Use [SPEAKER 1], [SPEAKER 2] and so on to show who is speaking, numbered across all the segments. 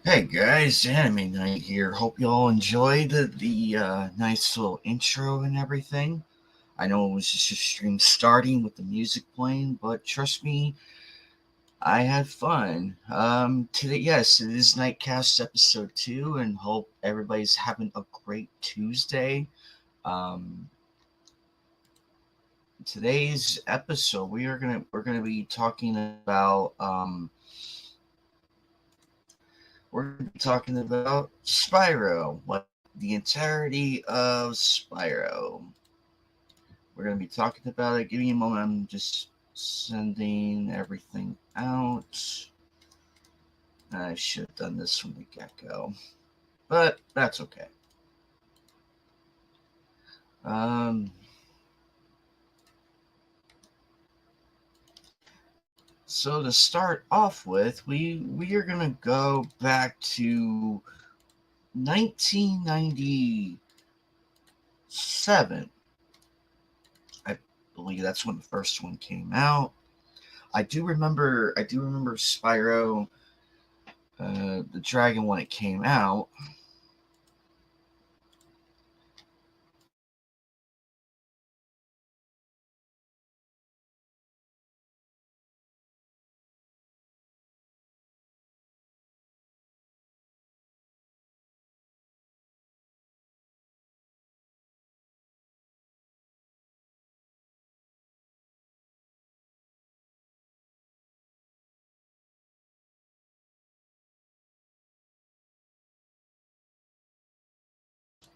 [SPEAKER 1] Hey guys, Anime Night here. Hope you all enjoyed the nice little intro and everything. I know it was just a stream starting with the music playing, but trust me, I had fun. Today, yes, it is KnightCast episode 2, and hope everybody's having a great Tuesday. Um, Today's episode, we're gonna be talking about we're going to be talking about Spyro, what the entirety of Spyro. We're going to be talking about it. Give me a moment. I'm just sending everything out. I should have done this from the get go, but that's okay. Um, so to start off with, we are gonna go back to 1997. I believe that's when the first one came out. I do remember Spyro, the dragon when it came out.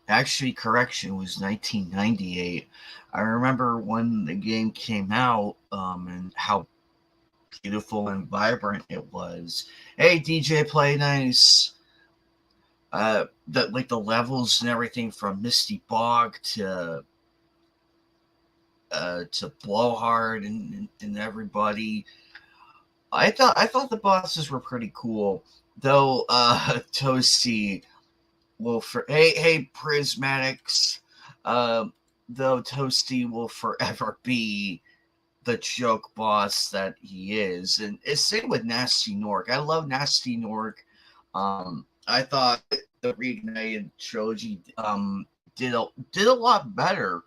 [SPEAKER 1] Actually, correction, was 1998. I remember when the game came out, and how beautiful and vibrant it was. Hey, DJ, play nice. The levels and everything from Misty Bog to Blowhard and everybody. I thought the bosses were pretty cool, though. Toasty will hey Prismatics, uh, though Toasty will forever be the joke boss that he is, and it's same with Nasty Nork. I love Nasty Nork. I thought the Reignited trilogy did a lot better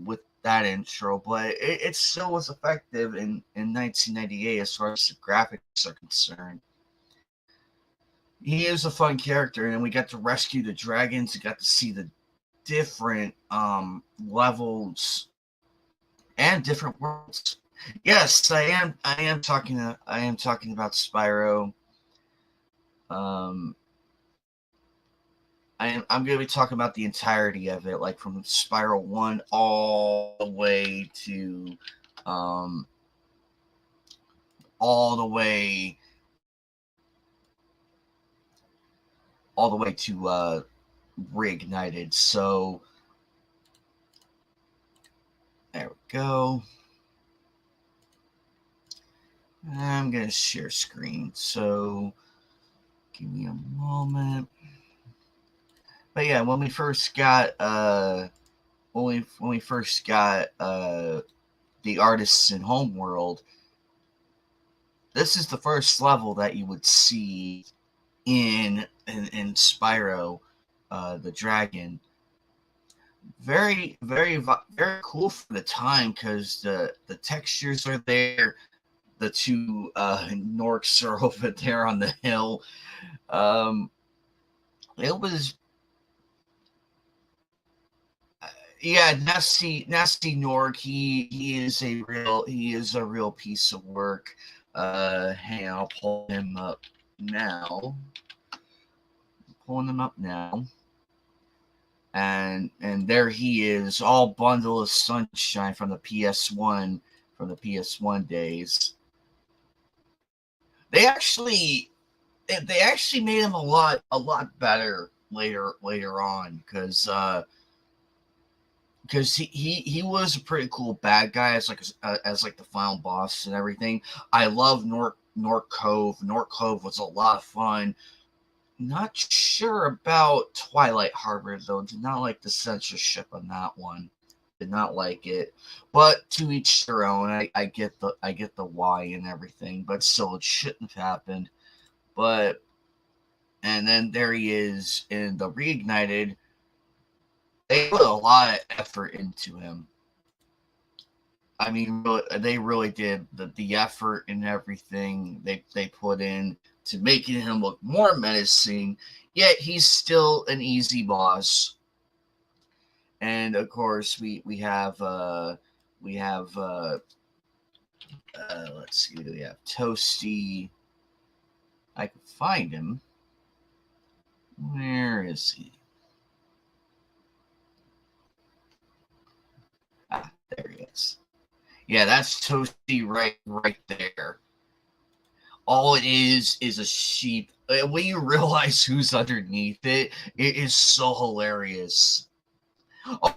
[SPEAKER 1] with that intro, but it still was effective in 1998 as far as the graphics are concerned. He is a fun character, and we got to rescue the dragons. We got to see the different levels and different worlds. Yes, I am. I am talking about Spyro. Um, I'm going to be talking about the entirety of it, like from Spyro One all the way to um, all the way all the way to Reignited. So there we go. I'm gonna share screen. So give me a moment. But yeah, when we first got the artists in Homeworld, this is the first level that you would see in Spyro, the dragon. Very cool for the time because the textures are there. The two Norks are over there on the hill. Um, it was yeah, nasty Nork. He is a real piece of work. Hang on, I'll pull him up now. Pulling him up now, and there he is, all bundle of sunshine from the PS1 days. They actually they actually made him a lot better later on because he was a pretty cool bad guy as like the final boss and everything. I love North Cove. North Cove was a lot of fun. Not sure about Twilight Harbor though. Did not like the censorship on that one. Did not like it. But to each their own. I get the why and everything. But still, it shouldn't have happened. But and then there he is in the Reignited. They put a lot of effort into him. I mean, they really did the effort and everything they put in to making him look more menacing. Yet he's still an easy boss. And of course, we have let's see, we have Toasty. I can find him. Where is he? Ah, there he is. Yeah, that's Toasty right there. All it is a sheep. When you realize who's underneath it, it is so hilarious.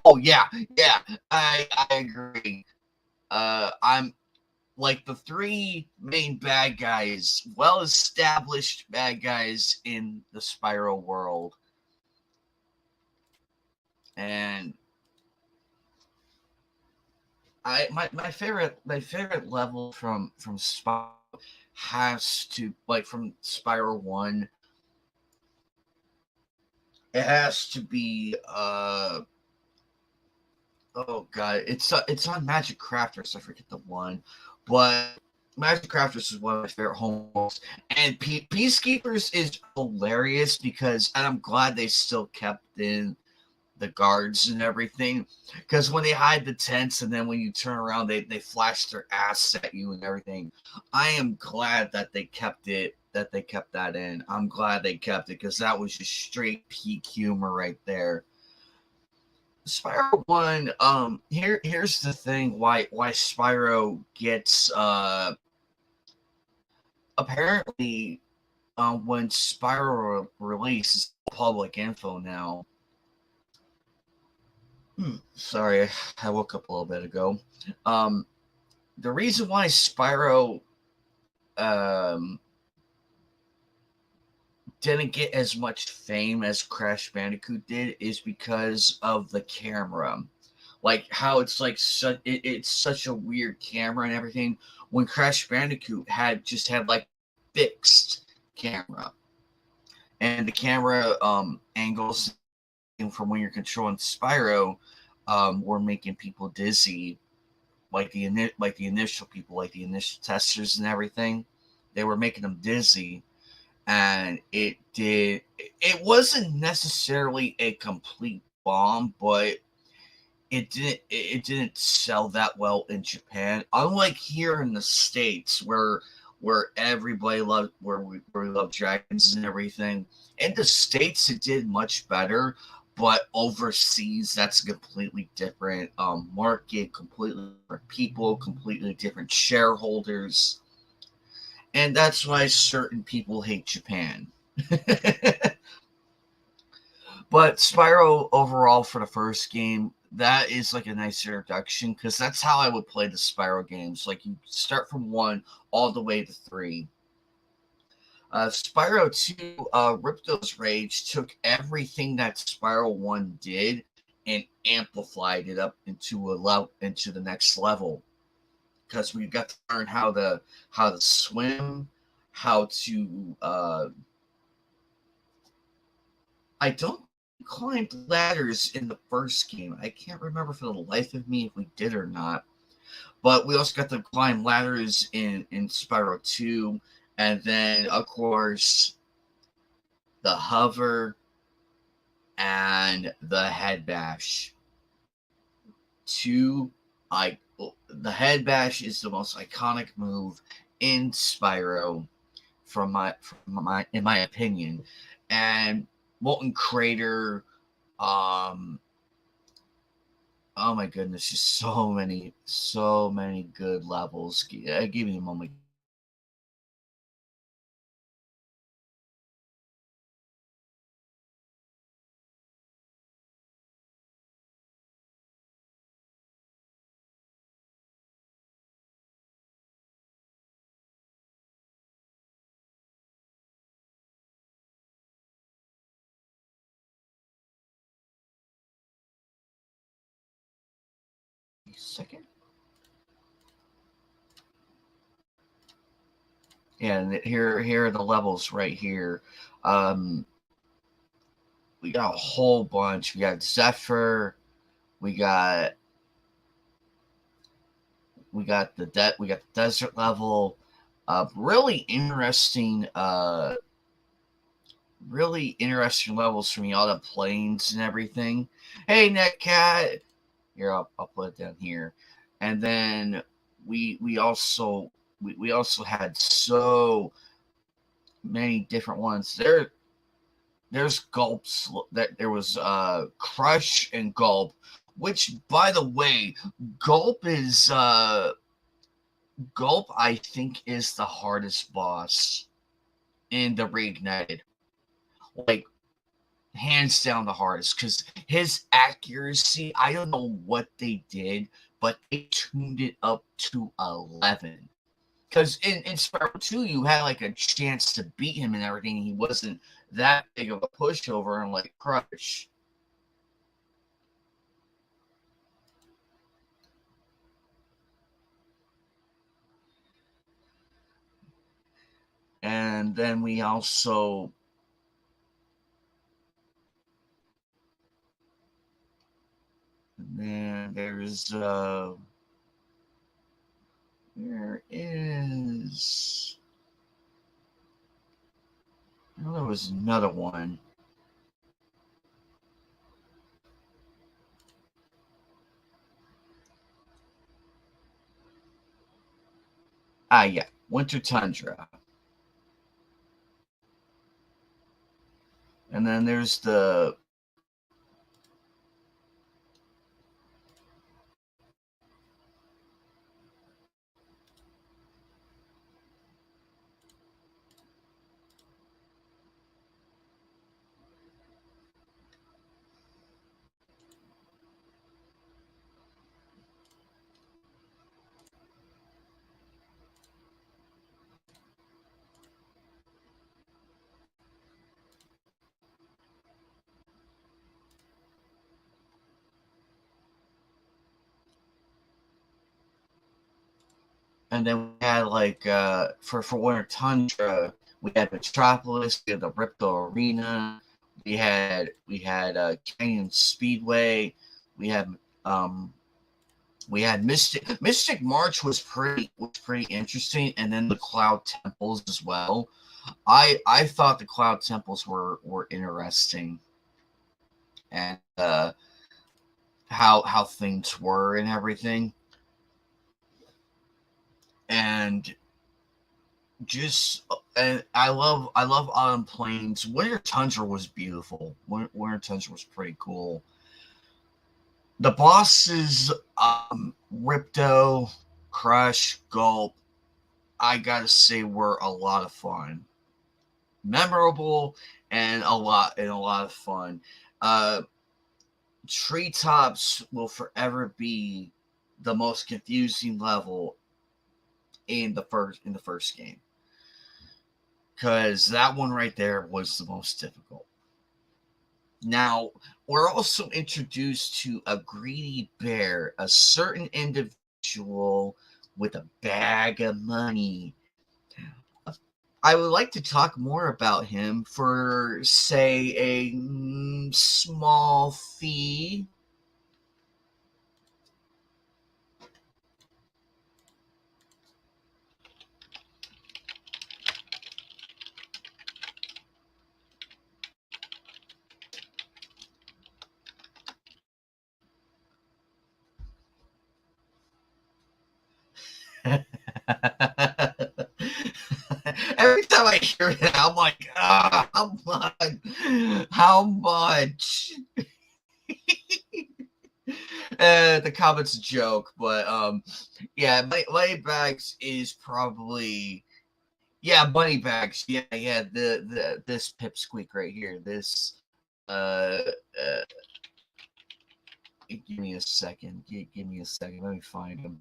[SPEAKER 1] Oh yeah, yeah, I agree. I'm like the three main bad guys, well established bad guys in the Spyro world, and my favorite level from Spyro has to like from Spyro 1. It has to be oh god, it's on Magic Crafters. I forget the one, but Magic Crafters is one of my favorite homes. And Peacekeepers is hilarious because, and I'm glad they still kept in the guards and everything. Because when they hide the tents and then when you turn around, they flash their ass at you and everything. I am glad that they kept it. That they kept that in. I'm glad they kept it because that was just straight peak humor right there. Spyro One. Here's the thing. Why Spyro gets apparently when Spyro releases public info now. Sorry, I woke up a little bit ago. Um, the reason why Spyro um, didn't get as much fame as Crash Bandicoot did is because of the camera. Like how it's like it's such a weird camera and everything. When Crash Bandicoot had like fixed camera, and the camera angles from when you're controlling Spyro were making people dizzy, like the initial people, like the initial testers and everything. They were making them dizzy, and it wasn't necessarily a complete bomb, but it didn't sell that well in Japan. Unlike here in the States where everybody loved where we love dragons and everything. In the States it did much better, but overseas that's a completely different market, completely different people, completely different shareholders. And that's why certain people hate Japan. But Spyro overall for the first game, that is like a nice introduction because that's how I would play the Spyro games. Like you start from 1 all the way to 3. Spyro 2, Ripto's Rage took everything that Spyro 1 did and amplified it up into the next level. Because we got to learn how to swim, how to I don't climb ladders in the first game. I can't remember for the life of me if we did or not. But we also got to climb ladders in Spyro 2. And then, of course, the hover and the head bash. Two, the head bash is the most iconic move in Spyro, in my opinion. And Molten Crater, um, oh my goodness, just so many good levels. Give me a moment. Second. And here are the levels right here. Um, we got a whole bunch. We got Zephyr. We got we got the desert level. Really interesting. Really interesting levels from all the planes and everything. Hey, Netcat. Here, I'll put it down here. And then we also we also had so many different ones. There's gulps that there was Crush and Gulp, which by the way, Gulp is Gulp I think is the hardest boss in the Reignited. Like hands down the hardest because his accuracy, I don't know what they did, but they tuned it up to 11. Because in Spyro 2, you had like a chance to beat him and everything. He wasn't that big of a pushover and like Crush. And then we also then there is I know there was another one. Yeah, Winter Tundra. And then there's the and then we had like for Winter Tundra, we had Metropolis, we had the Ripto Arena, we had Canyon Speedway, we had um we had Mystic March was pretty interesting, and then the Cloud Temples as well. I thought the Cloud Temples were interesting, and how things were and everything, and just and I love Autumn Plains. Winter Tundra was beautiful. Winter Tundra was pretty cool. The bosses, Ripto, Crush, Gulp, I gotta say were a lot of fun, memorable, and a lot of fun. Uh, Treetops will forever be the most confusing level in the first game because that one right there was the most difficult. Now, we're also introduced to a greedy bear, a certain individual with a bag of money. I would like to talk more about him for, say, a small fee. Every time I hear it, I'm like, how much? How much? The comment's a joke, but yeah, Moneybags is probably Moneybags. Yeah. The this pipsqueak right here. This uh, uh give me a second. Give me a second. Let me find him.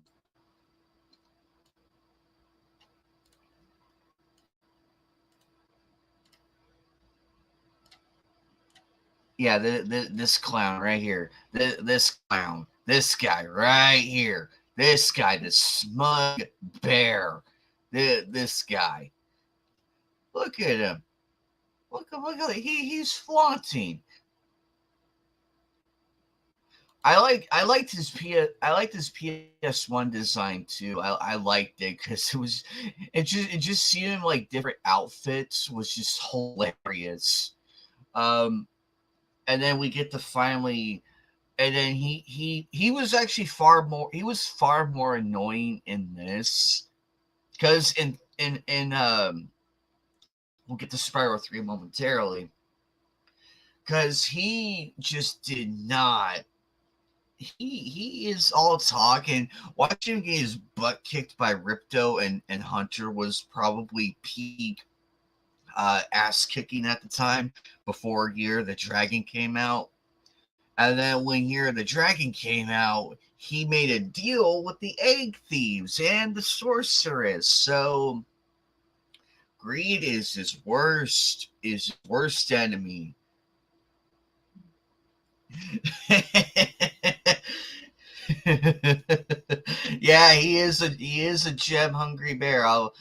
[SPEAKER 1] Yeah, this clown right here. This clown. This guy right here. This guy, the smug bear. This guy. Look at him. Look, he's flaunting. I liked his PS1 design too. I liked it because it just seeing him like different outfits was just hilarious. Um, and then we get to finally, and then he was actually far more annoying in this because in we'll get to Spyro 3 momentarily because he just did not. He is all talk, and watching him get his butt kicked by Ripto and Hunter was probably peak ass kicking at the time before Year the Dragon came out. And then when Year the Dragon came out, he made a deal with the egg thieves and the sorceress. So greed is his worst enemy. Yeah, he is a gem hungry bear. I'll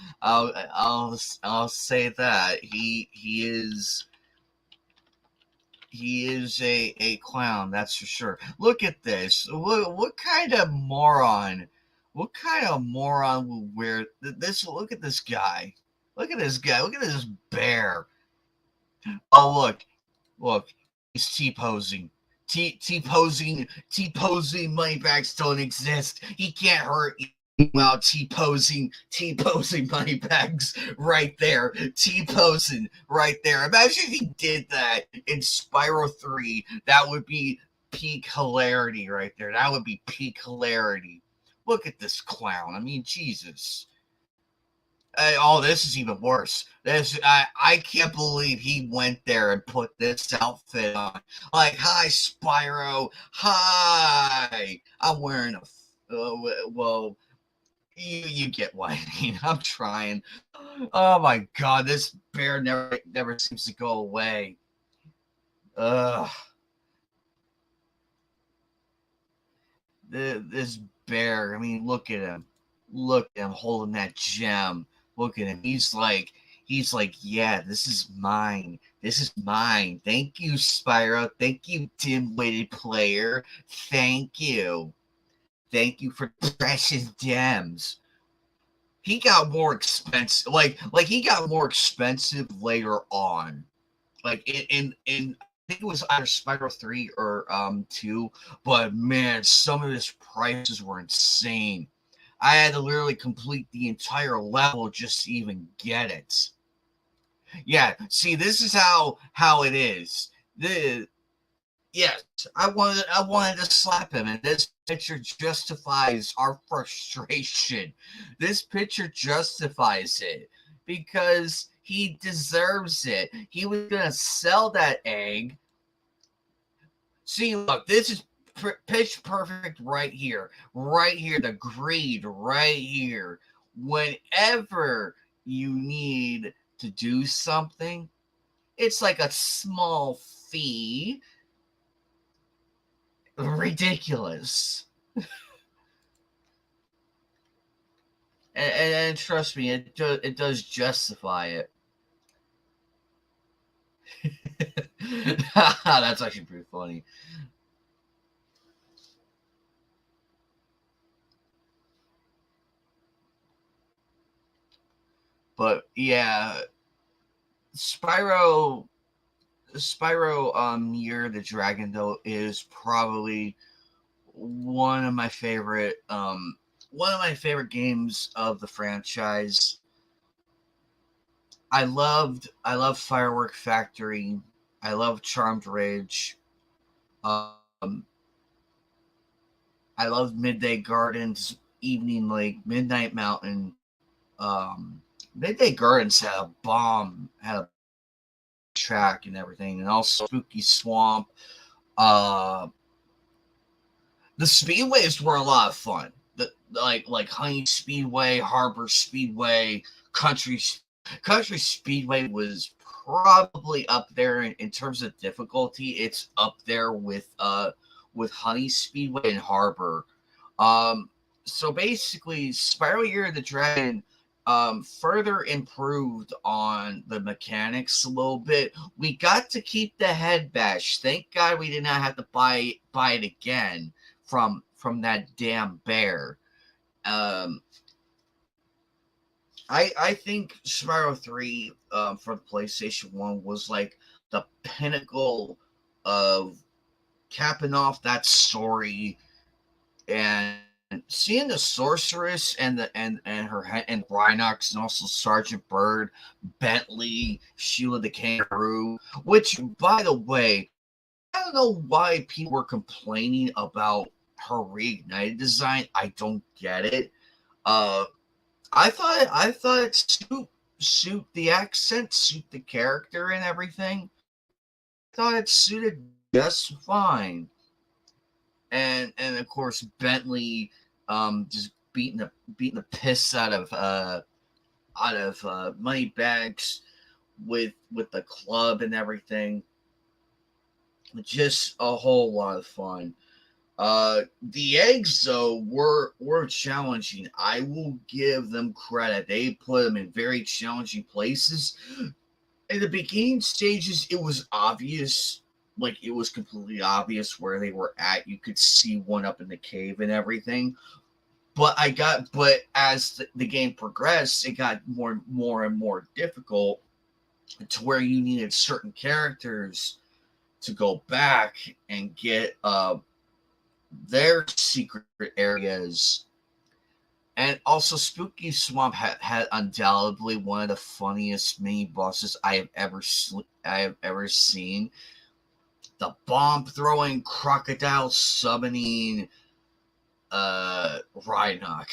[SPEAKER 1] say that he is a clown. That's for sure. Look at this. What kind of moron? What kind of moron would wear this? Look at this guy. Look at this guy. Look at this bear. Oh look, he's T-posing. T-posing moneybags don't exist. He can't hurt you. Wow, T-posing moneybags right there. T-posing right there. Imagine if he did that in Spyro 3. That would be peak hilarity right there. That would be peak hilarity. Look at this clown. I mean, Jesus. Oh, this is even worse. I can't believe he went there and put this outfit on. Like, hi, Spyro. Hi. I'm wearing well, you get what I mean. I'm trying. Oh my God, this bear never seems to go away. Ugh. This bear. I mean, look at him. Look at him holding that gem. Look at him. He's like, yeah, this is mine. This is mine. Thank you, Spyro. Thank you, dim-witted player. Thank you. Thank you for precious gems. He got more expensive. Like he got more expensive later on. Like in I think it was either Spyro 3 or 2, but man, some of his prices were insane. I had to literally complete the entire level just to even get it. Yeah, see, this is how it is. The Yes, I wanted to slap him, and this picture justifies our frustration. This picture justifies it because he deserves it. He was gonna sell that egg. See, look, this is pitch perfect right here. Right here, the greed right here. Whenever you need to do something, it's like a small fee. Ridiculous. And trust me, it does justify it. That's actually pretty funny. But yeah, Spyro Year the Dragon though is probably one of my favorite games of the franchise. I love Firework Factory. I love Charmed Ridge. Um, I love Midday Gardens, Evening Lake, Midnight Mountain. Midday Gardens had a track and everything, and also Spooky Swamp. Uh, the speedways were a lot of fun. Like Honey Speedway, Harbor Speedway, Country Speedway was probably up there in terms of difficulty. It's up there with Honey Speedway and Harbor. Um, so basically, Spyro Year of the Dragon further improved on the mechanics a little bit. We got to keep the head bash. Thank God we did not have to buy it again from that damn bear. Um, I think Spyro 3 for the PlayStation 1 was like the pinnacle of capping off that story and seeing the sorceress and and Rhinox and also Sergeant Bird, Bentley, Sheila the Kangaroo, which by the way, I don't know why people were complaining about her reignited design. I don't get it. Uh, I thought it suit the accent, suit the character and everything. I thought it suited just fine. And of course Bentley just beating the piss out of Moneybags with the club and everything. Just a whole lot of fun. The eggs though were challenging. I will give them credit. They put them in very challenging places. In the beginning stages, it was obvious, like it was completely obvious where they were at. You could see one up in the cave and everything. But as the game progressed, it got more and more difficult to where you needed certain characters to go back and get their secret areas. And also, Spooky Swamp had undoubtedly one of the funniest mini bosses I have ever seen. The bomb throwing crocodile summoning Rhinoc,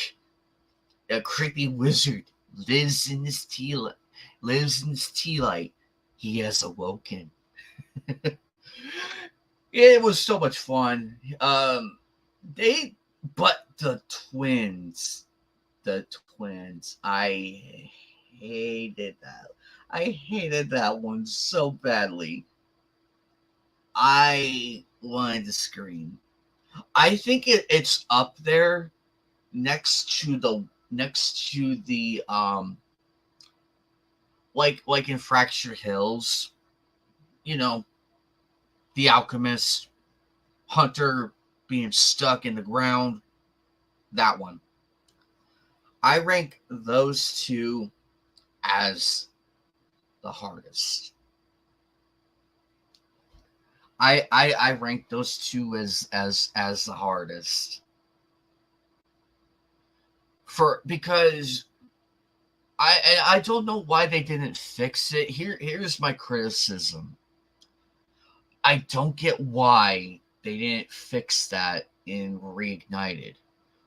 [SPEAKER 1] a creepy wizard lives in this tea light. He has awoken. It was so much fun. They but the twins. Hated that. I hated that one so badly. I wanted to scream. I think it's up there next to the like in Fractured Hills, you know, the alchemist, Hunter being stuck in the ground, that one. I rank those two as the hardest. I rank those two as the hardest for because I don't know why they didn't fix it. Here's my criticism. I don't get why they didn't fix that in Reignited.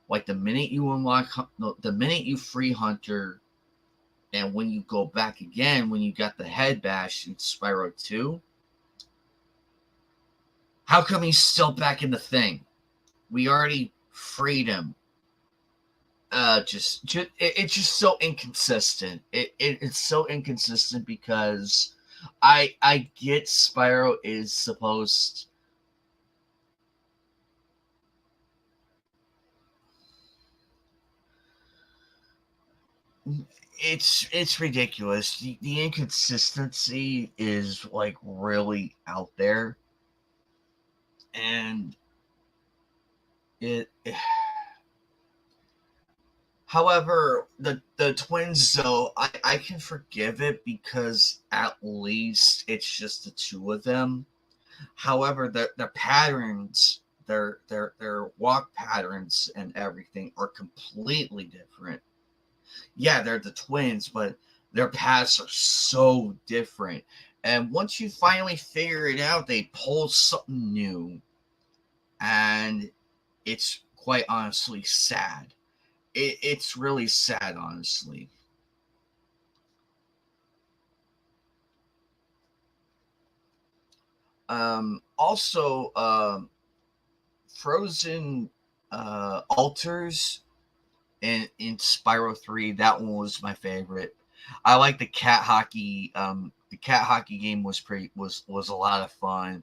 [SPEAKER 1] Like the minute you free Hunter, and when you go back again, when you got the head bash in Spyro 2, how come he's still back in the thing? We already freed him. It's just so inconsistent. It's so inconsistent because I get Spyro is supposed. It's ridiculous. The inconsistency is like really out there, and it. However, the twins though, I can forgive it because at least it's just the two of them. However, the patterns, their walk patterns and everything are completely different. Yeah, they're the twins, but their paths are so different. And once you finally figure it out, they pull something new, and it's quite honestly sad. It's really sad, honestly. Also, Frozen Altars in Spyro 3. That one was my favorite. I like the cat hockey. The cat hockey game was a lot of fun.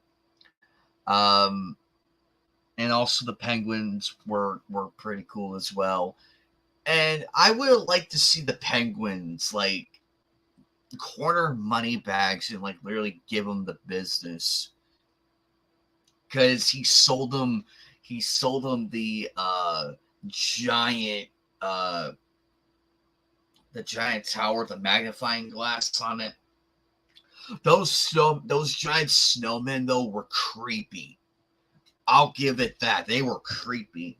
[SPEAKER 1] Um, and also the penguins were pretty cool as well. And I would like to see the Penguins like corner money bags and like literally give them the business, because he sold them giant uh the giant tower, the magnifying glass on it. Those giant snowmen though were creepy. I'll give it that. They were creepy.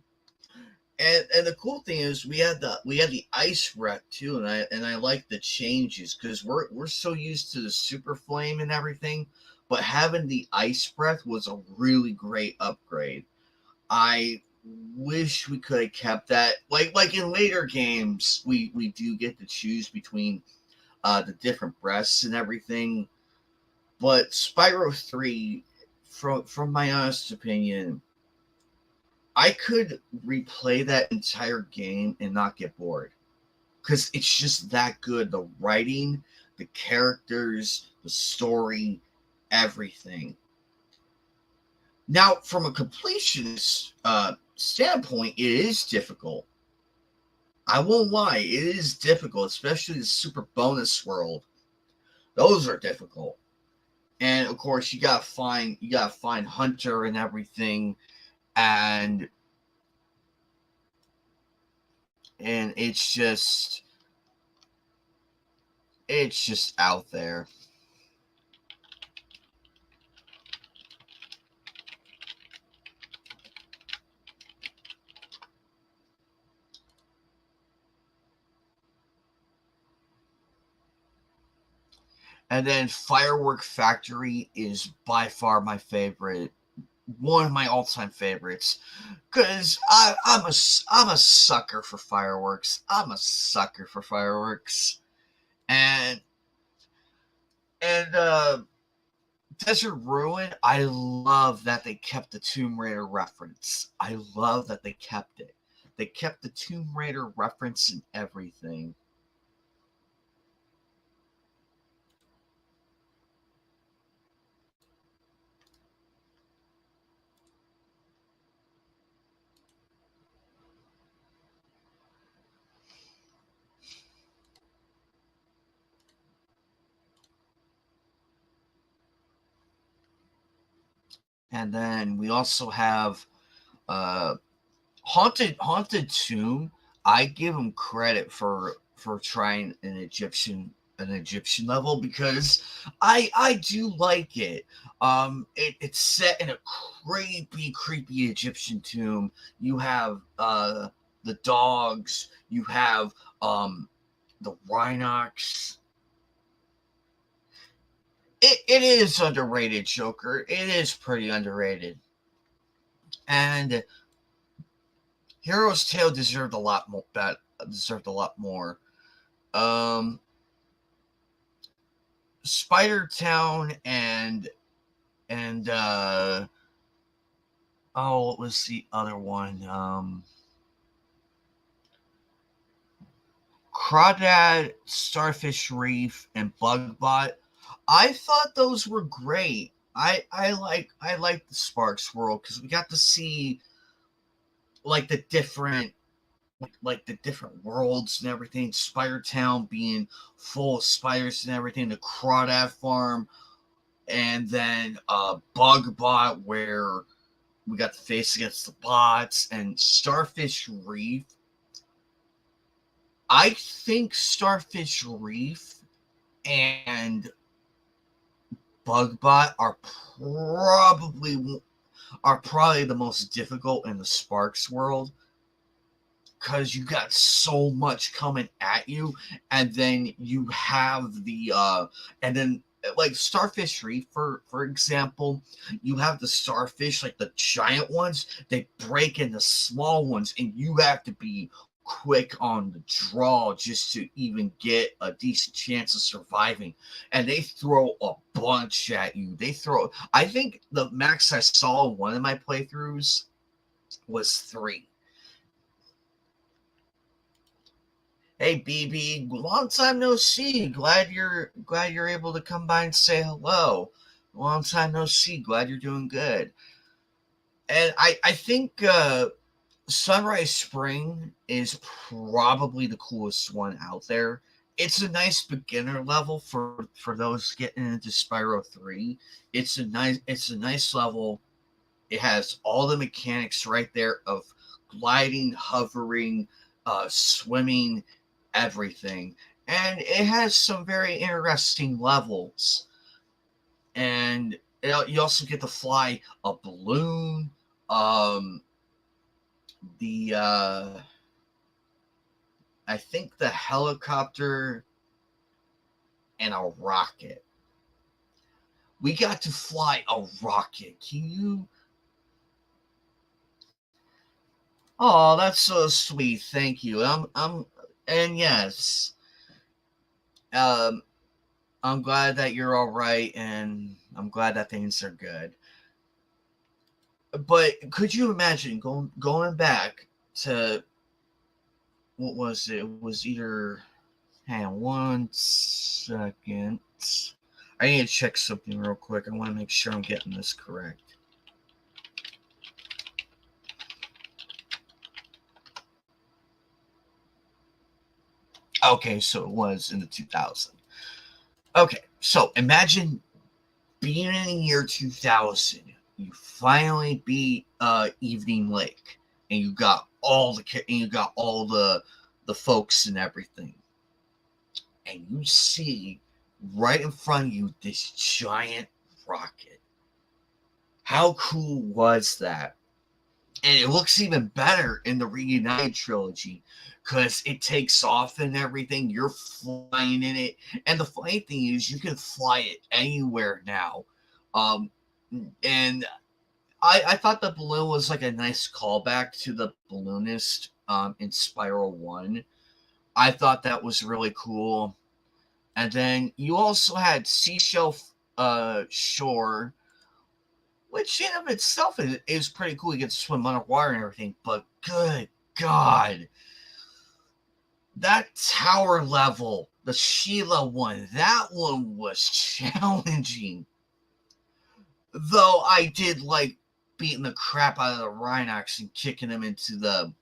[SPEAKER 1] And the cool thing is we had the ice breath too, and I like the changes because we're so used to the super flame and everything, but having the ice breath was a really great upgrade. I wish we could have kept that. Like in later games, we do get to choose between the different breaths and everything, but Spyro 3, from my honest opinion, I could replay that entire game and not get bored because it's just that good. The writing, the characters, the story, everything. Now, from a completionist standpoint, it is difficult. I won't lie, it is difficult, especially the super bonus world. Those are difficult, and of course, you gotta find Hunter and everything, and and it's just out there. And then Firework Factory is by far my favorite, one of my all-time favorites, because I'm a sucker for fireworks. I'm a sucker for fireworks, and and Desert Ruin. I love that they kept the Tomb Raider reference. I love that they kept it. They kept the Tomb Raider reference in everything. And then we also have uh, Haunted Tomb. I give him credit for trying an Egyptian level because I do like it. It's set in a creepy Egyptian tomb. You have the dogs. You have the Rhinox. It is underrated, Joker. It is pretty underrated, and Hero's Tale deserved a lot more. Deserved a lot more. Um, Spider Town and oh, what was the other one? Crawdad, Starfish Reef, and Bugbot. I thought those were great. I like the Sparks world because we got to see like the different worlds and everything. Spider Town being full of spiders and everything. The Crawdad Farm, and then Bugbot where we got the face against the bots, and Starfish Reef. I think Starfish Reef and Bugbot probably the most difficult in the Sparks world because you got so much coming at you, and then you have and then like Starfish Reef, for example, you have the starfish, like the giant ones, they break into small ones, and you have to be quick on the draw just to even get a decent chance of surviving. And they throw a bunch at you. I think the max I saw in one of my playthroughs was 3. Hey BB, long time no see. Glad you're able to come by and say hello. Long time no see. Glad you're doing good. And I think Sunrise Spring is probably the coolest one out there. It's a nice beginner level for those getting into Spyro 3. It's a nice level. It has all the mechanics right there of gliding, hovering, swimming, everything. And it has some very interesting levels. And you also get to fly a balloon, um, the I think the helicopter, and a rocket. We got to fly a rocket. Can you? Oh, that's so sweet. Thank you. And yes, um, I'm glad that you're all right, and I'm glad that things are good. But could you imagine going back to what was it? It was either. Hang on 1 second. I need to check something real quick. I want to make sure I'm getting this correct. Okay, so it was in the 2000. Okay, so imagine being in the year 2000. You finally beat Evening Lake, and you got all the folks and everything, and you see right in front of you this giant rocket. How cool was that? And it looks even better in the Reunited trilogy because it takes off and everything. You're flying in it, and the funny thing is, you can fly it anywhere now. Um, and I thought the balloon was like a nice callback to the balloonist in Spiral One. I thought that was really cool. And then you also had Seashell Shore, which in of itself is pretty cool. You get to swim underwater and everything, but good God, that tower level, the Sheila one, that one was challenging. Though I did like beating the crap out of the Rhinox and kicking them into the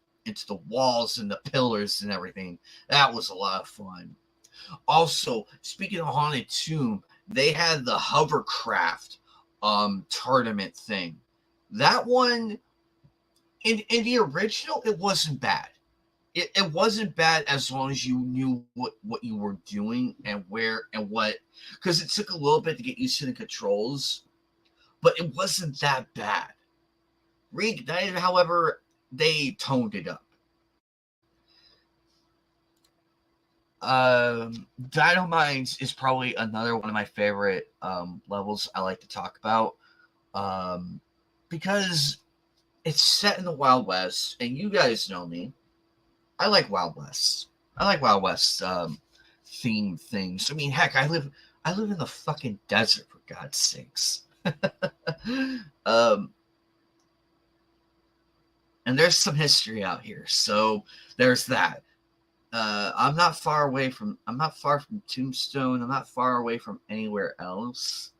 [SPEAKER 1] walls and the pillars and everything. That was a lot of fun. Also, speaking of Haunted Tomb, they had the hovercraft tournament thing. That one in the original, it wasn't bad. It wasn't bad as long as you knew what you were doing and where and what, because it took a little bit to get used to the controls, but it wasn't that bad. Reignited, however, they toned it up. Dynamines is probably another one of my favorite levels I like to talk about, um, because it's set in the Wild West, and you guys know me. I like Wild West. I like Wild West themed things. I mean, heck, I live in the fucking desert, for God's sakes. um, and there's some history out here, so there's that. I'm not far from Tombstone. I'm not far away from anywhere else.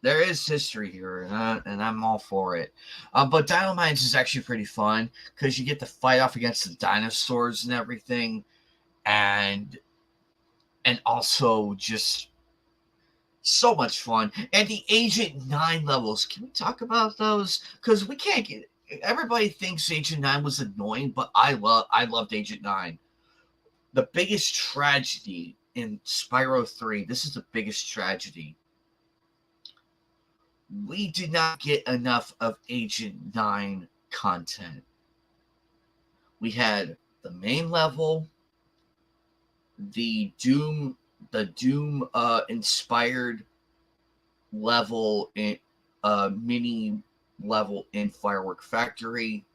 [SPEAKER 1] There is history here, and I'm all for it. But Dino Mines is actually pretty fun because you get to fight off against the dinosaurs and everything, and also just so much fun. And the Agent 9 levels, can we talk about those? Because we can't get. Everybody thinks Agent 9 was annoying, but I loved Agent 9. The biggest tragedy in Spyro 3, this is the biggest tragedy. We did not get enough of Agent 9 content. We had the main level, the Doom inspired level in mini level in Firework Factory,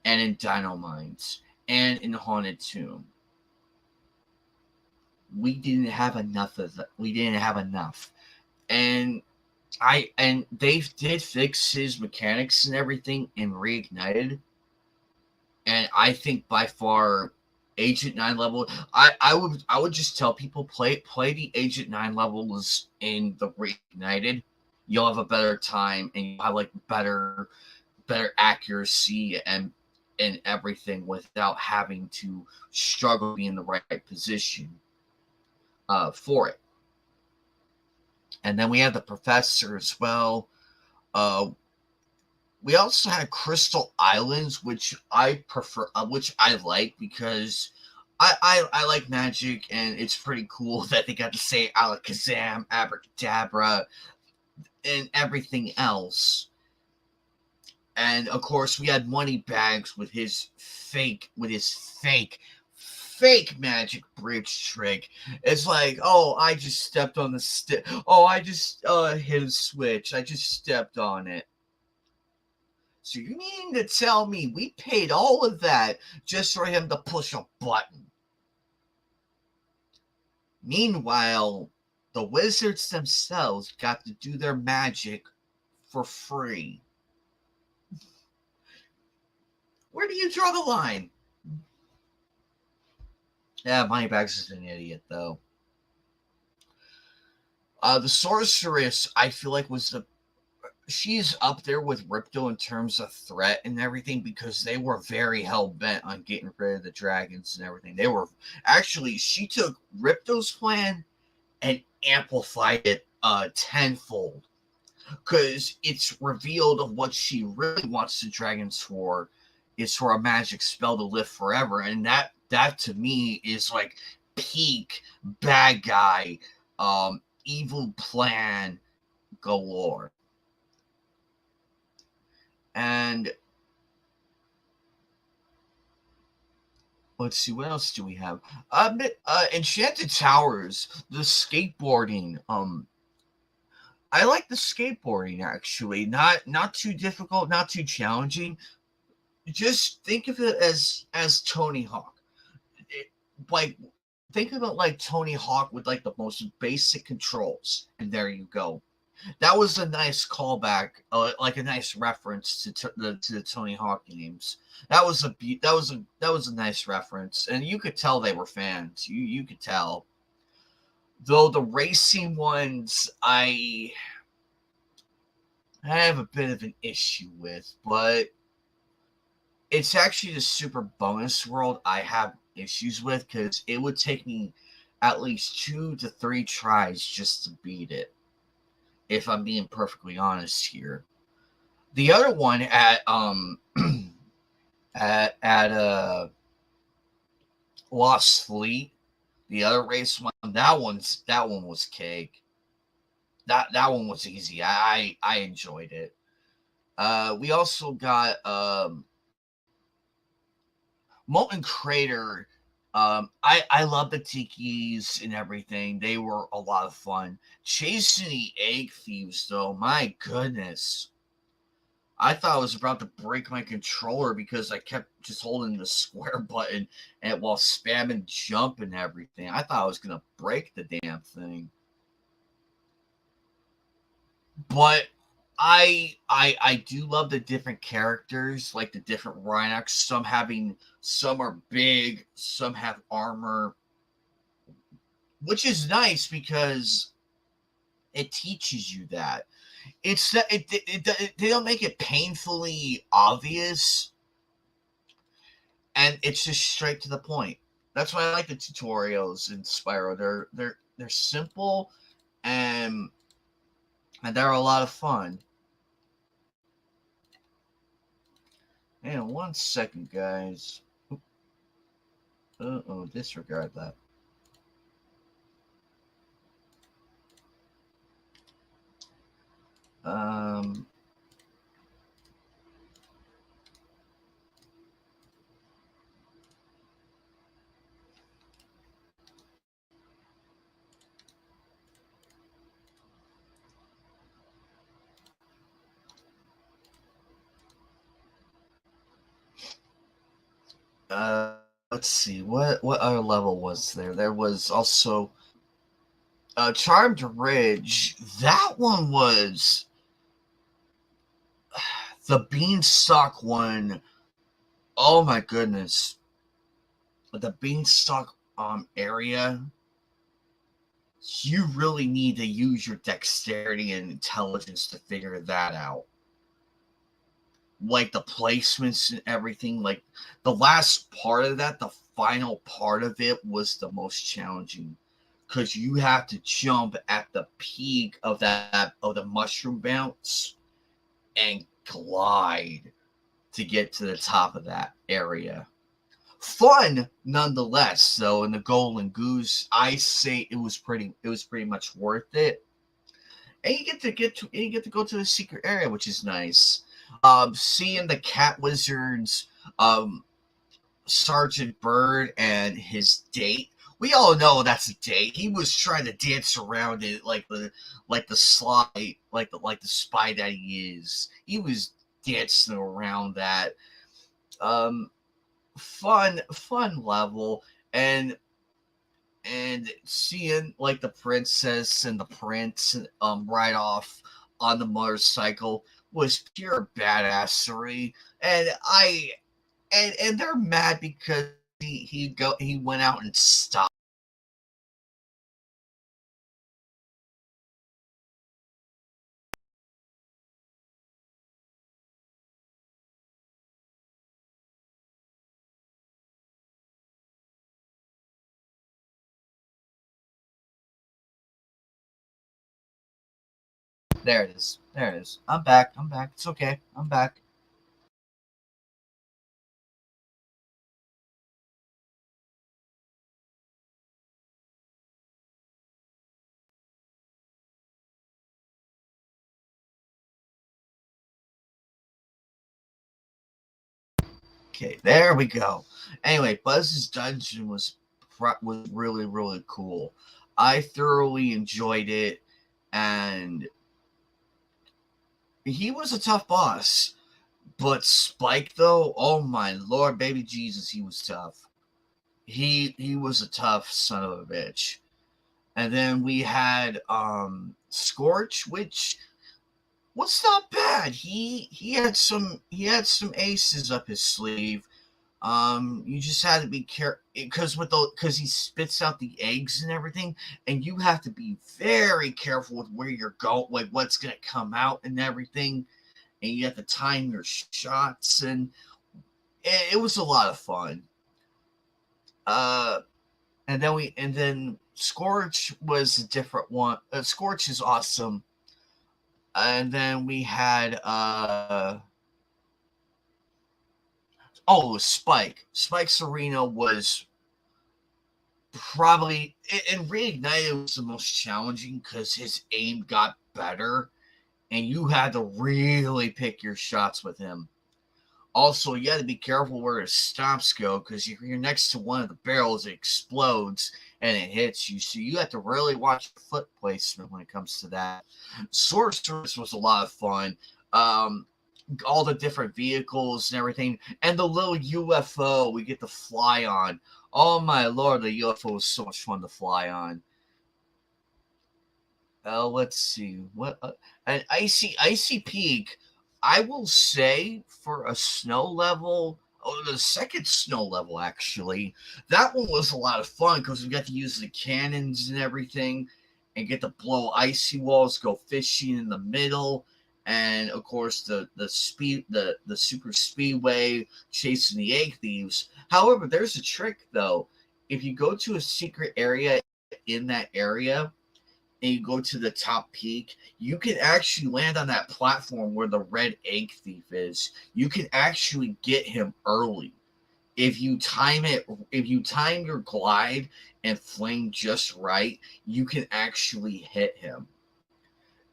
[SPEAKER 1] and in Dino Mines, and in Haunted Tomb. We didn't have enough of that. We didn't have enough. And they did fix his mechanics and everything in Reignited. And I think by far Agent 9 level, I would just tell people play the Agent 9 levels in the Reignited. You'll have a better time, and you'll have like better better accuracy and everything without having to struggle to be in the right position for it. And then we have the professor as well. Uh, we also had Crystal Islands, which I prefer, which I like because I like magic, and it's pretty cool that they got to say Alakazam, Abracadabra, and everything else. And of course, we had Moneybags with his fake magic bridge trick. It's like, oh, I just stepped on the stick. Oh, I just hit a switch. I just stepped on it. So you mean to tell me we paid all of that just for him to push a button? Meanwhile, the wizards themselves got to do their magic for free. Where do you draw the line? Yeah, Moneybags is an idiot, though. The sorceress, I feel like, she's up there with Ripto in terms of threat and everything, because they were very hell bent on getting rid of the dragons and everything. They were actually, she took Ripto's plan and amplified it tenfold, because it's revealed of what she really wants the dragons for is for a magic spell to live forever, and that to me is like peak bad guy, evil plan galore. And let's see, what else do we have? Enchanted Towers, the skateboarding. I like the skateboarding actually. Not too difficult, not too challenging. Just think of it as Tony Hawk. Like, think of it like Tony Hawk with like the most basic controls, and there you go. That was a nice callback, like a nice reference to the Tony Hawk games. That was a nice reference, and you could tell they were fans. You could tell. Though the racing ones, I have a bit of an issue with, but it's actually the super bonus world I have issues with, because it would take me at least 2 to 3 tries just to beat it, if I'm being perfectly honest here. The other one at at Lost Fleet, the other race one, that one was cake. That one was easy. I enjoyed it. We also got Molten Crater. I love the tikis and everything. They were a lot of fun. Chasing the egg thieves, though, my goodness. I thought I was about to break my controller because I kept just holding the square button and while spamming jump and everything. I thought I was gonna break the damn thing. But I do love the different characters, like the different Rhinox. Some are big, some have armor, which is nice because it teaches you that. They don't make it painfully obvious, and it's just straight to the point. That's why I like the tutorials in Spyro. They're simple, and they're a lot of fun. Hang on 1 second, guys. Disregard that. Um, let's see, what other level was there? There was also Charmed Ridge. That one was the Beanstalk one. Oh my goodness, the Beanstalk area. You really need to use your dexterity and intelligence to figure that out. like the placements and everything. Like the last part of that, the final part of it was the most challenging because you have to jump at the peak of the mushroom bounce and glide to get to the top of that area. Fun nonetheless. So in the Golden Goose, I say it was pretty much worth it. And you get to go to the secret area, which is nice. Seeing the cat wizards, um, Sergeant Bird and his date. We all know that's a date. He was trying to dance around it like the sly like the spy that he is. He was dancing around that. Um, fun level, and seeing like the princess and the prince ride off on the motorcycle was pure badassery. And they're mad because he went out and stopped. There it is. There it is. I'm back. I'm back. It's okay. I'm back. Okay, there we go. Anyway, Buzz's dungeon was really really cool. I thoroughly enjoyed it, and he was a tough boss. But Spike, though, oh my lord, baby Jesus, he was tough. He was a tough son of a bitch. And then we had Scorch, which was not bad. He had some aces up his sleeve. You just had to be careful because he spits out the eggs and everything, and you have to be very careful with where you're going, like what's gonna come out and everything, and you have to time your shots, and it was a lot of fun. Uh, and then Scorch was a different one. Scorch is awesome, and then we had Spike. Spike's arena was probably in Reignited was the most challenging because his aim got better, and you had to really pick your shots with him. Also, you got to be careful where his stomps go because if you're next to one of the barrels, it explodes and it hits you. So you have to really watch your foot placement when it comes to that. Sorceress was a lot of fun. Um, all the different vehicles and everything, and the little UFO we get to fly on. Oh my lord, the UFO was so much fun to fly on. Let's see what an icy peak. I will say for a snow level, the second snow level actually, that one was a lot of fun because we got to use the cannons and everything, and get to blow icy walls, go fishing in the middle, and of course the super speedway chasing the egg thieves. However, there's a trick though. If you go to a secret area in that area and you go to the top peak, you can actually land on that platform where the red egg thief is. You can actually get him early. If you time your glide and fling just right, you can actually hit him.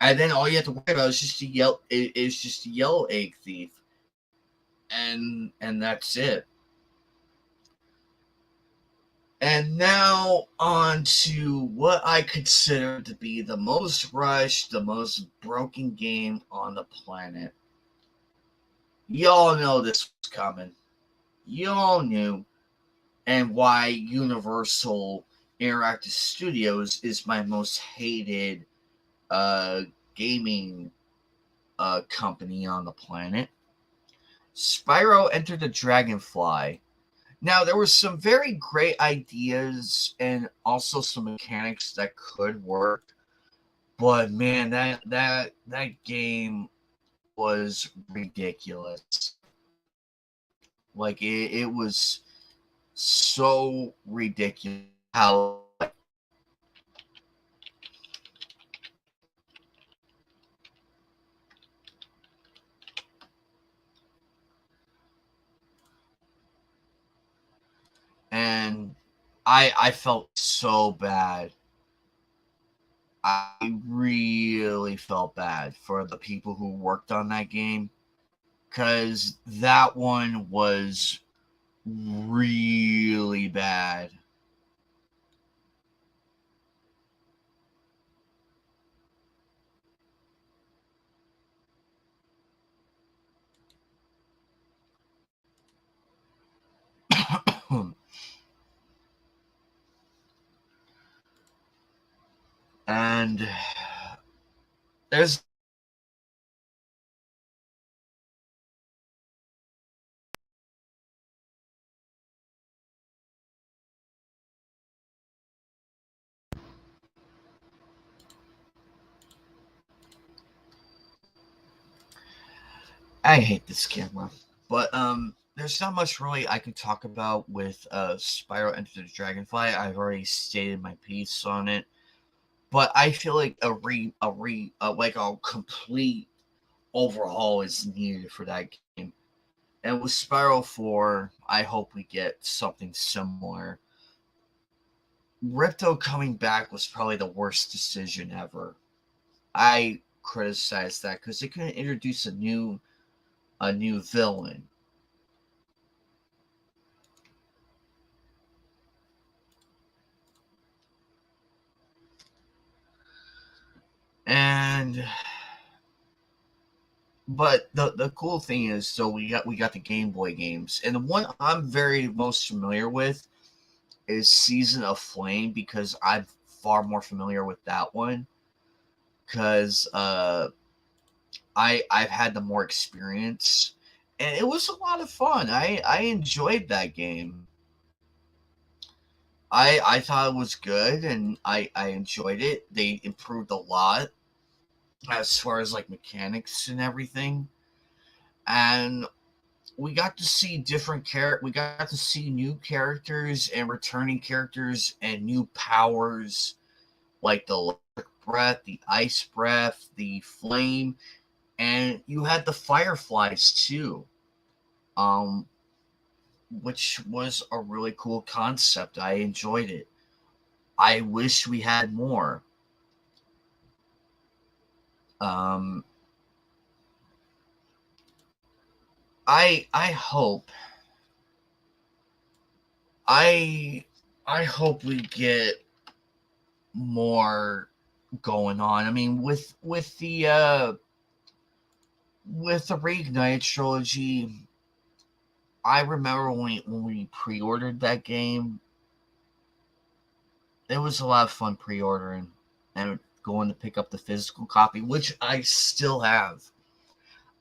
[SPEAKER 1] And then all you have to worry about is just to yell egg thief. And that's it. And now on to what I consider to be the most rushed, the most broken game on the planet. Y'all know this was coming. Y'all knew, and why Universal Interactive Studios is my most hated uh, gaming company on the planet. Spyro entered the Dragonfly. Now, there were some very great ideas and also some mechanics that could work, but man, that game was ridiculous. Like it was so ridiculous how, and I felt so bad. I really felt bad for the people who worked on that game because that one was really bad. And there's I hate this camera. But there's not much really I could talk about with Spyro Enter the Dragonfly. I've already stated my piece on it. But I feel like like a complete overhaul is needed for that game. And with Spyro 4, I hope we get something similar. Ripto coming back was probably the worst decision ever. I criticized that because they couldn't introduce a new villain. And but the cool thing is, so we got the Game Boy games, and the one I'm very most familiar with is Season of Flame because I'm far more familiar with that one because I've had the more experience, and it was a lot of fun. I enjoyed that game. I thought it was good, and I enjoyed it. They improved a lot as far as like mechanics and everything, and we got to see we got to see new characters and returning characters and new powers like the electric breath, the ice breath, the flame, and you had the fireflies too. Um which was a really cool concept. I enjoyed it. I wish we had more. Um I hope I I hope we get more going on. I mean, with the Reignite trilogy, I remember when we pre-ordered that game. It was a lot of fun pre-ordering and going to pick up the physical copy, which I still have.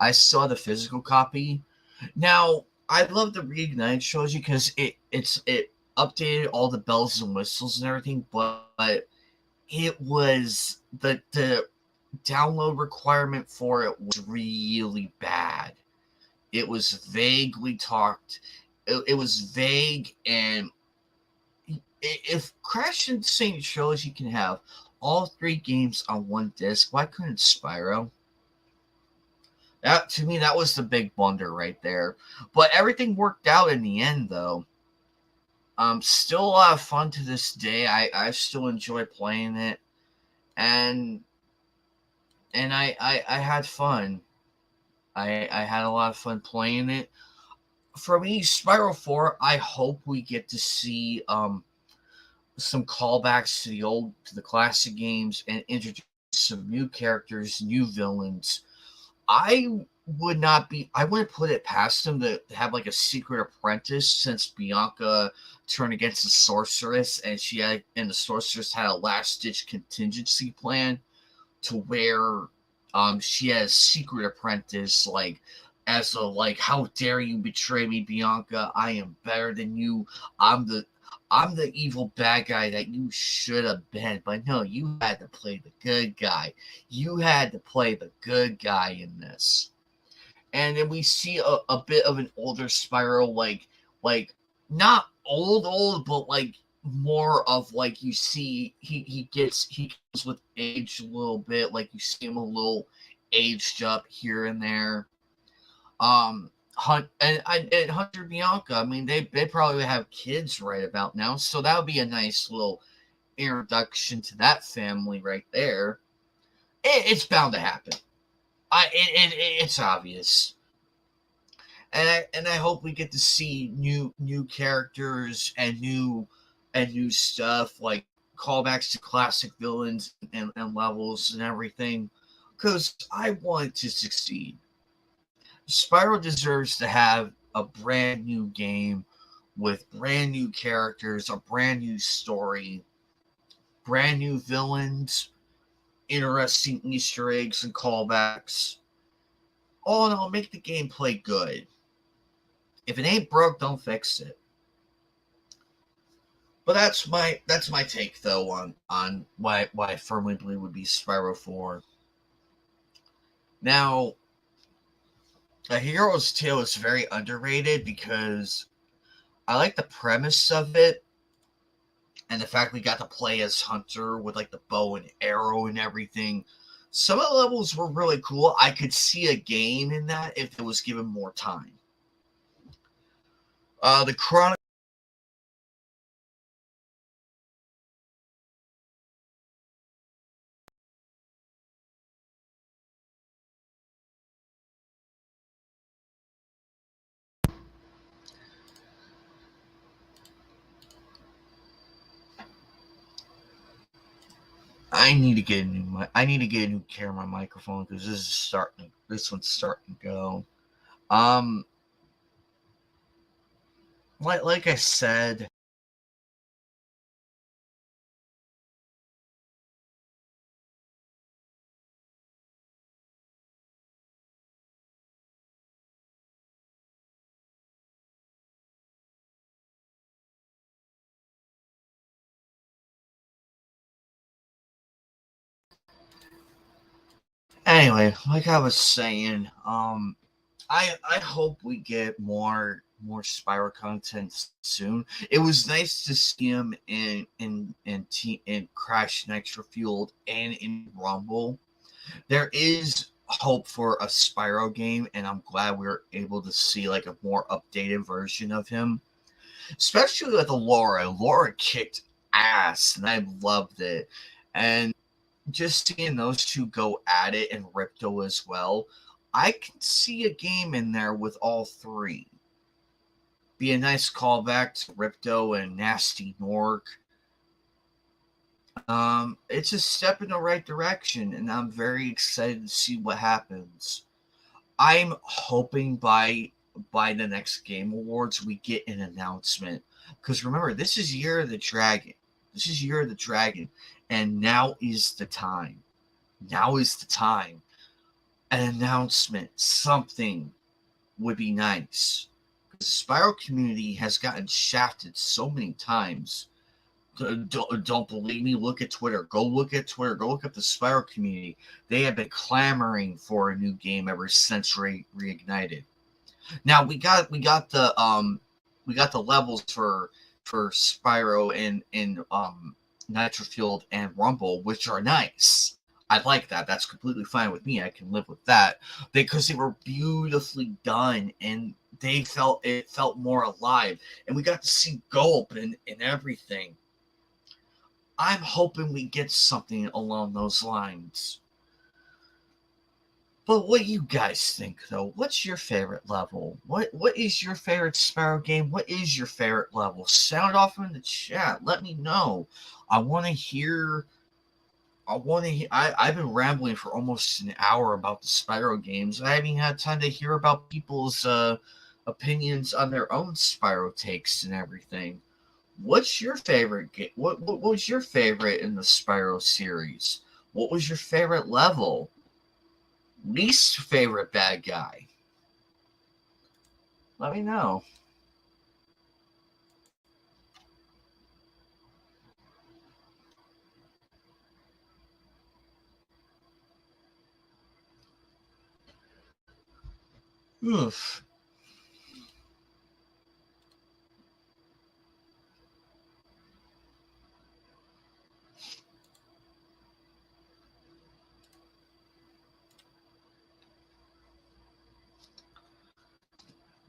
[SPEAKER 1] I still have the physical copy. Now, I love the Reignite trilogy because it updated all the bells and whistles and everything, but it was the download requirement for it was really bad. It was vaguely talked. It was vague, and if Crash and Saint Trilogy can have all three games on one disc, why couldn't Spyro? That to me, that was the big blunder right there. But everything worked out in the end, though. Still a lot of fun to this day. I still enjoy playing it, and I had fun. I had a lot of fun playing it. For me, Spiral 4, I hope we get to see some callbacks to the classic games and introduce some new characters, new villains. I I wouldn't put it past them to have like a secret apprentice since Bianca turned against the sorceress and the sorceress had a last ditch contingency plan to where she has secret apprentice like as a like how dare you betray me, Bianca, I am better than you, i'm the I'm the evil bad guy that you should have been. But no, you had to play the good guy. You had to play the good guy in this. and then we see a bit of an older Spyro, like not old, but like more of like you see he comes with age a little bit, like you see him a little aged up here and there. And Hunter Bianca, I mean they probably have kids right about now, so that would be a nice little introduction to that family right there. It's bound to happen. It's obvious, and I hope we get to see new characters and new stuff like callbacks to classic villains and levels and everything, because I want it to succeed. Spyro deserves to have a brand new game with brand new characters, a brand new story, brand new villains, interesting Easter eggs and callbacks. All in all, make the gameplay good. If it ain't broke, don't fix it. But that's my take though on why I firmly believe would be Spyro 4. Now, A Hero's Tale is very underrated because I like the premise of it and the fact we got to play as Hunter with like the bow and arrow and everything. Some of the levels were really cool. I could see a game in that if it was given more time. The Chronicle. I need to get a new camera microphone because this one's starting to go. Um, like I said, anyway, like I was saying, I hope we get more Spyro content soon. It was nice to see him in Crash Nitro Fueled and in Rumble. There is hope for a Spyro game, and I'm glad we are able to see like a more updated version of him, especially with Laura. Laura kicked ass, and I loved it. And just seeing those two go at it and Ripto as well, I can see a game in there with all three. Be a nice callback to Ripto and Nasty Nork. It's a step in the right direction, and I'm very excited to see what happens. I'm hoping by the next Game Awards we get an announcement, because remember, this is Year of the Dragon. This is Year of the Dragon, and now is the time. Now is the time. An announcement, something would be nice. The Spyro community has gotten shafted so many times. Don't believe me? Look at Twitter. Go look at Twitter. Go look at the Spyro community. They have been clamoring for a new game ever since Reignited. Now we got the levels for Spyro in Nitro Fueled and Rumble, which are nice. I like that. That's completely fine with me. I can live with that because they were beautifully done and it felt more alive. And we got to see Gulp and everything. I'm hoping we get something along those lines. But what you guys think though? What's your favorite level? What is your favorite Sparrow game? What is your favorite level? Sound off in the chat. Let me know. I want to hear. I want to. I've been rambling for almost an hour about the Spyro games. I haven't had time to hear about people's opinions on their own Spyro takes and everything. What's your favorite game? What was your favorite in the Spyro series? What was your favorite level? Least favorite bad guy? Let me know. Oof.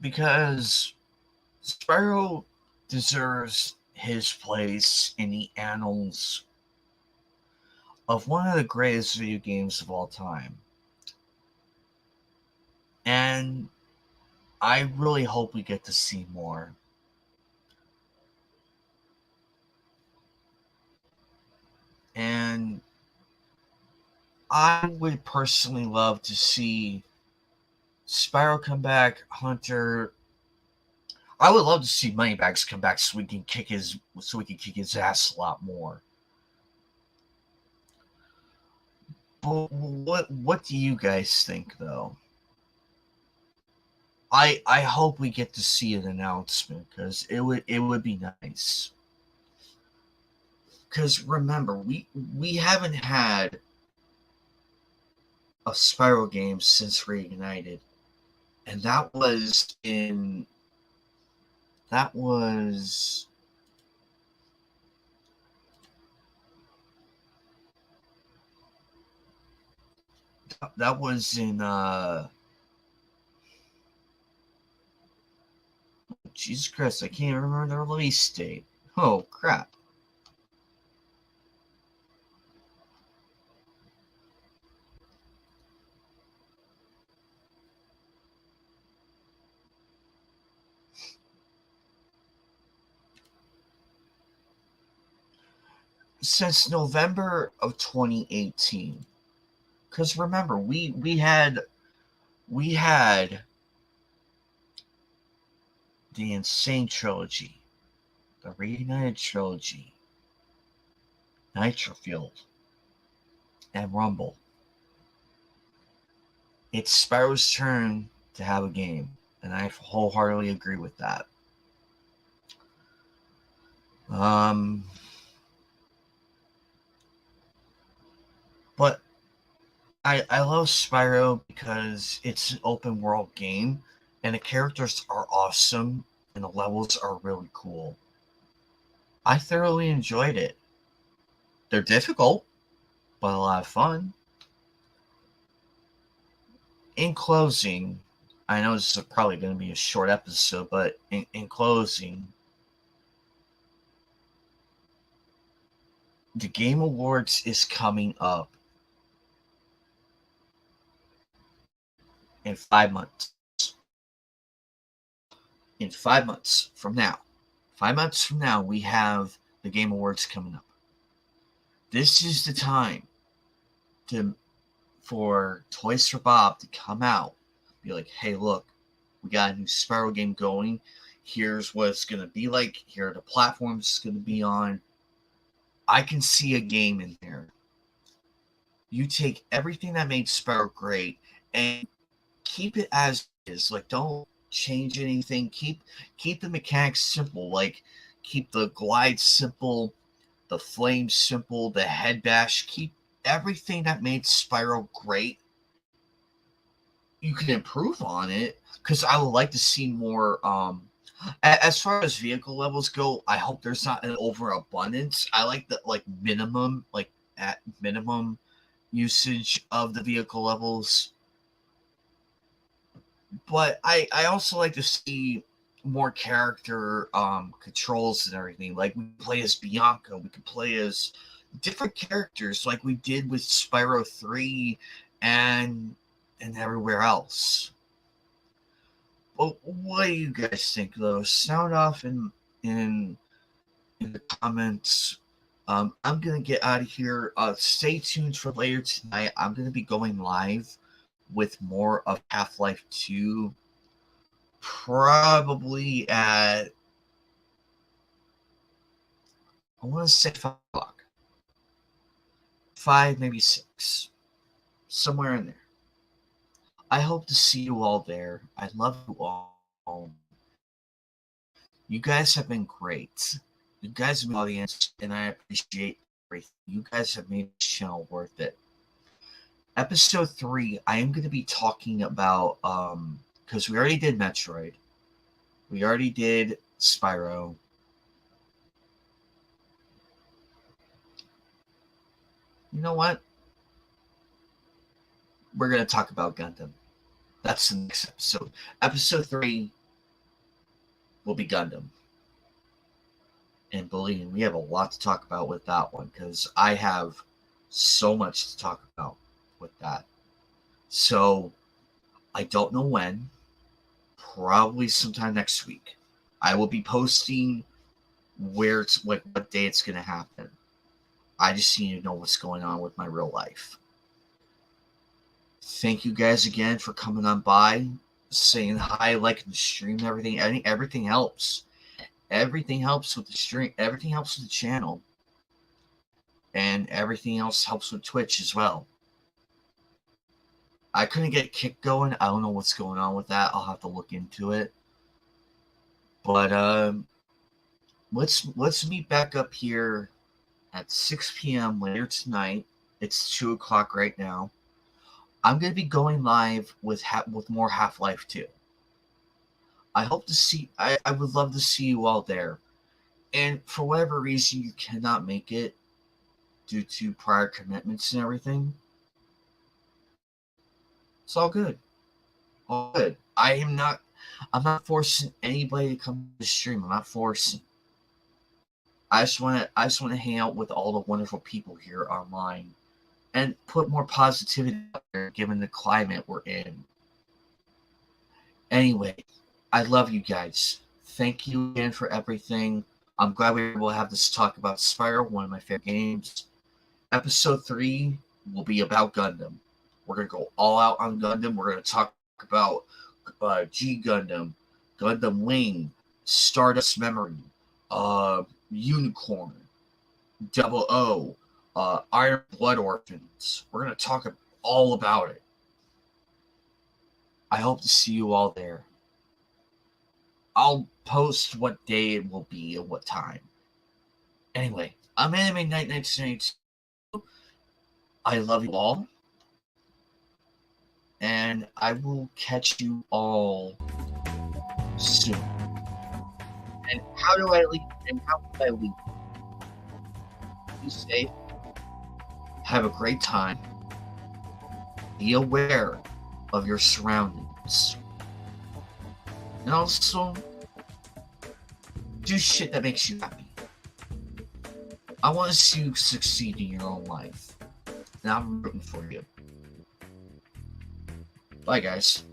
[SPEAKER 1] Because Spyro deserves his place in the annals of one of the greatest video games of all time. And I really hope we get to see more. And I would personally love to see Spyro come back, Hunter. I would love to see Moneybags come back so we can kick his ass a lot more. But what do you guys think though? I hope we get to see an announcement because it would be nice. Because remember, we haven't had a Spyro game since Reignited, and that was that was in Jesus Christ, I can't remember the release date. Oh crap. Since November of 2018. Because remember, we had the Insane Trilogy, the Reunited Trilogy, Nitro Fuel, and Rumble. It's Spyro's turn to have a game, and I wholeheartedly agree with that. Um, but I love Spyro because it's an open world game, and the characters are awesome, and the levels are really cool. I thoroughly enjoyed it. They're difficult, but a lot of fun. In closing, I know this is probably going to be a short episode, but in closing, the Game Awards is coming up in 5 months. In 5 months from now, 5 months from now, we have the Game Awards coming up. This is the time to for Toys for Bob to come out, be like, hey, look, we got a new Spyro game going. Here's what it's going to be like. Here are the platforms it's going to be on. I can see a game in there. You take everything that made Spyro great and keep it as is. Like, don't change anything. Keep the mechanics simple. Like, keep the glide simple, the flame simple, the head bash. Keep everything that made Spyro great. You can improve on it because I would like to see more. As far as vehicle levels go, I hope there's not an overabundance. I like the minimum, like at minimum usage of the vehicle levels. But I also like to see more character controls and everything. Like we play as Bianca, we could play as different characters like we did with Spyro 3 and everywhere else. But what do you guys think though? Sound off in in the comments. I'm gonna get out of here. Stay tuned for later tonight. I'm gonna be going live with more of Half-Life 2, probably at I want to say 5 o'clock, 5 maybe 6, somewhere in there. I hope to see you all there. I love you all. You guys have been great. You guys have been audience, and I appreciate everything. You guys have made this channel worth it. Episode 3, I am going to be talking about because we already did Metroid. We already did Spyro. You know what? We're going to talk about Gundam. That's the next episode. Episode 3 will be Gundam. And believe me, we have a lot to talk about with that one because I have so much to talk about with that. So I don't know when. Probably sometime next week. I will be posting where it's what day it's going to happen. I just need to know what's going on with my real life. Thank you guys again for coming on by, saying hi, liking the stream, everything. Everything helps. Everything helps with the stream. Everything helps with the channel. And everything else helps with Twitch as well. I couldn't get Kick going. I don't know what's going on with that. I'll have to look into it. But let's meet back up here at 6 p.m. later tonight. It's 2 o'clock right now. I'm going to be going live with more Half-Life 2. I hope to see. I would love to see you all there. And for whatever reason you cannot make it due to prior commitments and everything, it's all good. All good. I'm not forcing anybody to come to the stream. I'm not forcing. I just want to hang out with all the wonderful people here online and put more positivity out there given the climate we're in. Anyway, I love you guys. Thank you again for everything. I'm glad we were able to have this talk about Spyro, one of my favorite games. Episode 3 will be about Gundam. We're going to go all out on Gundam. We're going to talk about G Gundam, Gundam Wing, Stardust Memory, Unicorn, Double O, Iron Blood Orphans. We're going to talk all about it. I hope to see you all there. I'll post what day it will be and what time. Anyway, I'm Anime Night Night. I love you all. And I will catch you all soon. And how do I leave? Be safe. Have a great time. Be aware of your surroundings. And also, do shit that makes you happy. I want to see you succeed in your own life. And I'm rooting for you. Bye, guys.